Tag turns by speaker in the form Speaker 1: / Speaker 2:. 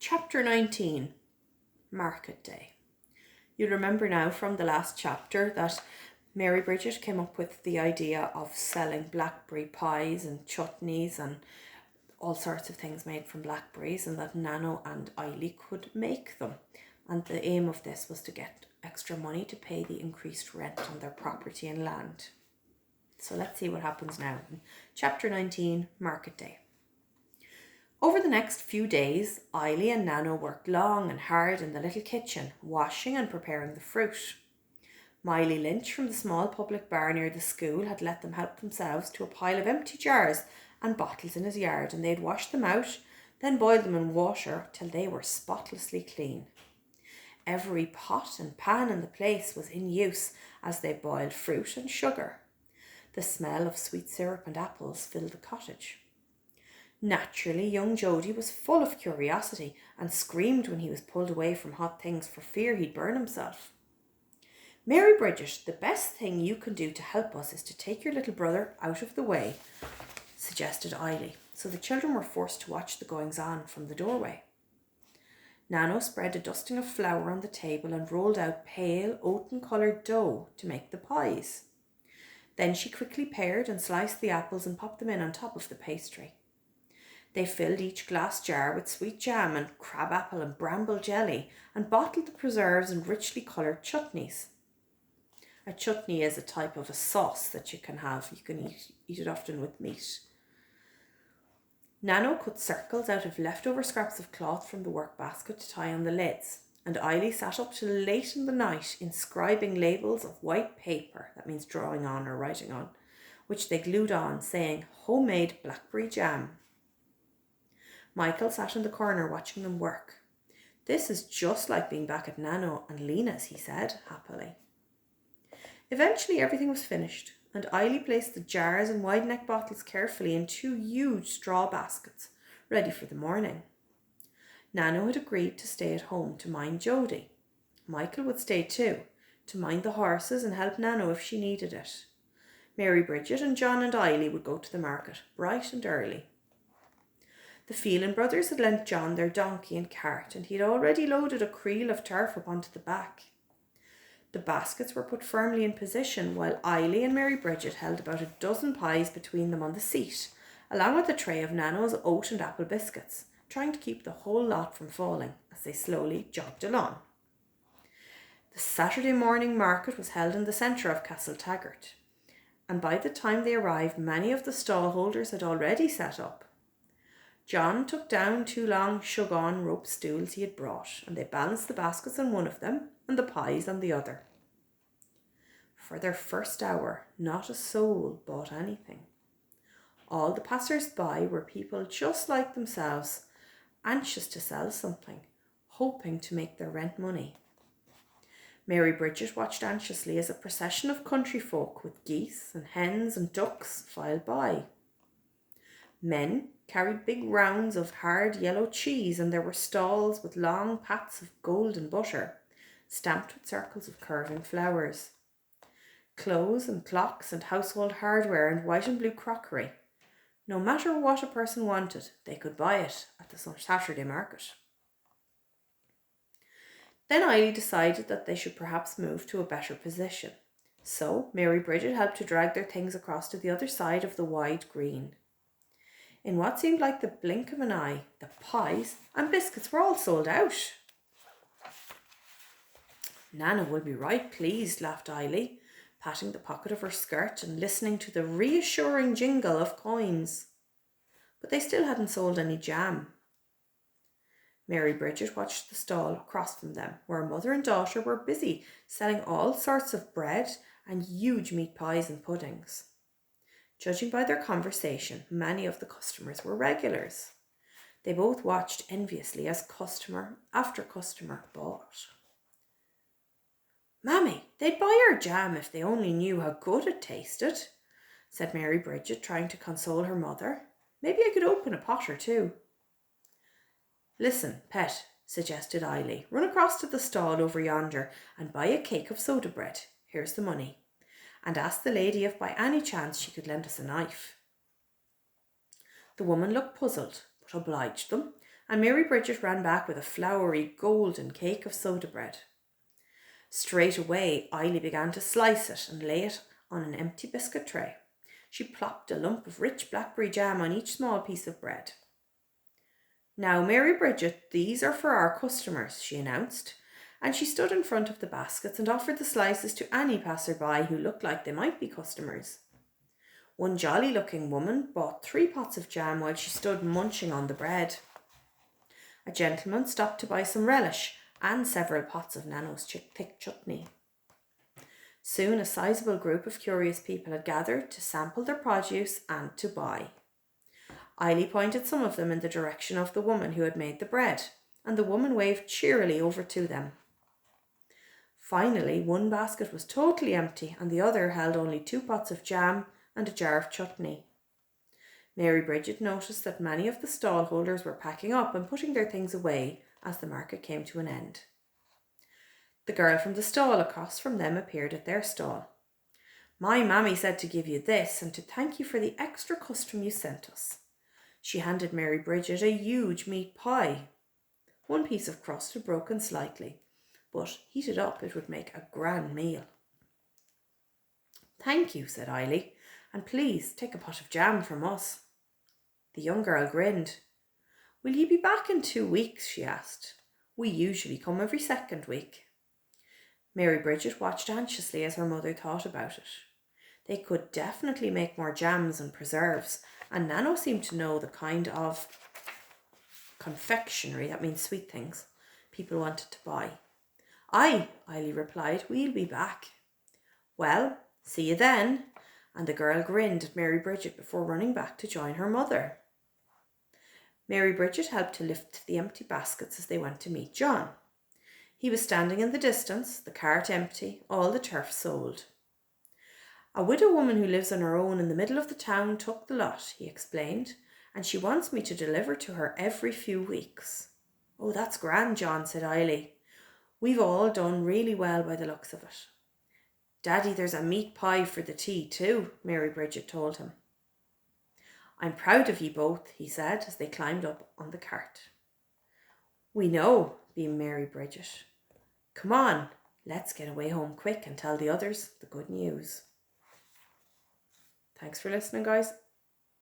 Speaker 1: Chapter 19, Market Day. You'll remember now from the last chapter that Mary Bridget came up with the idea of selling blackberry pies and chutneys and all sorts of things made from blackberries, and that Nano and Eily could make them. And the aim of this was to get extra money to pay the increased rent on their property and land. So let's see what happens now. Chapter 19, Market Day. Over the next few days, Eily and Nano worked long and hard in the little kitchen, washing and preparing the fruit. Miley Lynch from the small public bar near the school had let them help themselves to a pile of empty jars and bottles in his yard, and they'd washed them out, then boiled them in water till they were spotlessly clean. Every pot and pan in the place was in use as they boiled fruit and sugar. The smell of sweet syrup and apples filled the cottage. Naturally, young Jody was full of curiosity and screamed when he was pulled away from hot things for fear he'd burn himself. "Mary Bridget, the best thing you can do to help us is to take your little brother out of the way," suggested Eily, so the children were forced to watch the goings-on from the doorway. Nano spread a dusting of flour on the table and rolled out pale, oaten-coloured dough to make the pies. Then she quickly pared and sliced the apples and popped them in on top of the pastry. They filled each glass jar with sweet jam and crabapple and bramble jelly and bottled the preserves and richly coloured chutneys. A chutney is a type of a sauce that you can have. You can eat it often with meat. Nano cut circles out of leftover scraps of cloth from the work basket to tie on the lids, and Eily sat up till late in the night inscribing labels of white paper, that means drawing on or writing on, which they glued on, saying homemade blackberry jam. Michael sat in the corner watching them work. "This is just like being back at Nano and Lena's," he said happily. Eventually everything was finished, and Eily placed the jars and wide-neck bottles carefully in 2 huge straw baskets, ready for the morning. Nano had agreed to stay at home to mind Jody. Michael would stay too, to mind the horses and help Nano if she needed it. Mary Bridget and John and Eily would go to the market bright and early. The Phelan brothers had lent John their donkey and cart, and he had already loaded a creel of turf up onto the back. The baskets were put firmly in position, while Eily and Mary Bridget held about a dozen pies between them on the seat, along with a tray of Nano's oat and apple biscuits, trying to keep the whole lot from falling as they slowly jogged along. The Saturday morning market was held in the centre of Castletaggart, and by the time they arrived, many of the stall holders had already set up. John took down 2 long shug-on rope stools he had brought, and they balanced the baskets on one of them and the pies on the other. For their first hour, not a soul bought anything. All the passers-by were people just like themselves, anxious to sell something, hoping to make their rent money. Mary Bridget watched anxiously as a procession of country folk with geese and hens and ducks filed by. Men carried big rounds of hard yellow cheese, and there were stalls with long pats of golden butter, stamped with circles of curving flowers. Clothes and clocks and household hardware and white and blue crockery. No matter what a person wanted, they could buy it at the Saturday market. Then Eily decided that they should perhaps move to a better position. So Mary Bridget helped to drag their things across to the other side of the wide green. In what seemed like the blink of an eye, the pies and biscuits were all sold out. "Nana will be right pleased," laughed Eily, patting the pocket of her skirt and listening to the reassuring jingle of coins. But they still hadn't sold any jam. Mary Bridget watched the stall across from them, where mother and daughter were busy selling all sorts of bread and huge meat pies and puddings. Judging by their conversation, many of the customers were regulars. They both watched enviously as customer after customer bought. "Mammy, they'd buy our jam if they only knew how good it tasted," said Mary Bridget, trying to console her mother. "Maybe I could open a pot or 2. "Listen, pet," suggested Eily. "Run across to the stall over yonder and buy a cake of soda bread. Here's the money. And ask the lady if by any chance she could lend us a knife." The woman looked puzzled, but obliged them, and Mary Bridget ran back with a floury golden cake of soda bread. Straight away, Eily began to slice it and lay it on an empty biscuit tray. She plopped a lump of rich blackberry jam on each small piece of bread. "Now, Mary Bridget, these are for our customers," she announced, and she stood in front of the baskets and offered the slices to any passer-by who looked like they might be customers. One jolly-looking woman bought 3 pots of jam while she stood munching on the bread. A gentleman stopped to buy some relish and several pots of Nano's thick chutney. Soon a sizable group of curious people had gathered to sample their produce and to buy. Eily pointed some of them in the direction of the woman who had made the bread, and the woman waved cheerily over to them. Finally, one basket was totally empty and the other held only 2 pots of jam and a jar of chutney. Mary Bridget noticed that many of the stall holders were packing up and putting their things away as the market came to an end. The girl from the stall across from them appeared at their stall. "My mammy said to give you this and to thank you for the extra custom you sent us." She handed Mary Bridget a huge meat pie. One piece of crust had broken slightly, but heated up it would make a grand meal. "Thank you," said Eily, "and please take a pot of jam from us." The young girl grinned. "Will you be back in 2 weeks?" she asked. "We usually come every second week." Mary Bridget watched anxiously as her mother thought about it. They could definitely make more jams and preserves, and Nano seemed to know the kind of confectionery, that means sweet things, people wanted to buy. "Aye," Eily replied, "we'll be back." "Well, see you then," and the girl grinned at Mary Bridget before running back to join her mother. Mary Bridget helped to lift the empty baskets as they went to meet John. He was standing in the distance, the cart empty, all the turf sold. "A widow woman who lives on her own in the middle of the town took the lot," he explained, "and she wants me to deliver to her every few weeks." "Oh, that's grand, John," said Eily. "We've all done really well by the looks of it." "Daddy, there's a meat pie for the tea too," Mary Bridget told him. "I'm proud of you both," he said as they climbed up on the cart. "We know," beamed Mary Bridget. "Come on, let's get away home quick and tell the others the good news." Thanks for listening, guys.